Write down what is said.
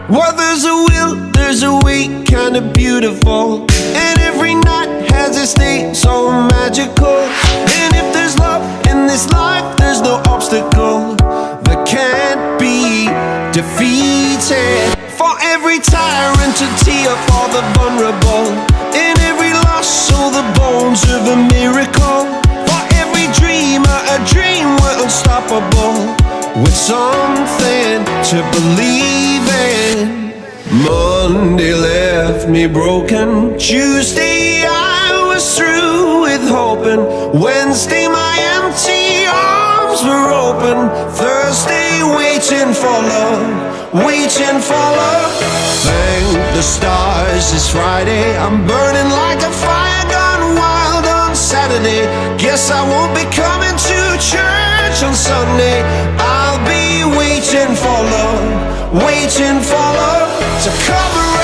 Well, there's a will, there's a way, kinda beautiful. And every night has its day, so magical. And if there's love in this life, there's no obstacle that can't be defeated. For every tyrant, a tear for the vulnerable. In every loss, so the bones of a miracle. For every dreamer, a dream we're unstoppable, with something to believe in. Monday left me broken. Tuesday I was through with hoping. Wednesday my empty arms were open. Thursday waiting for love, waiting for love. Thank the stars it's Friday. I'm burning like a fire gone wild on Saturday. Guess I won't be coming to church on Sunday. I'll be waiting for love, waiting for love to cover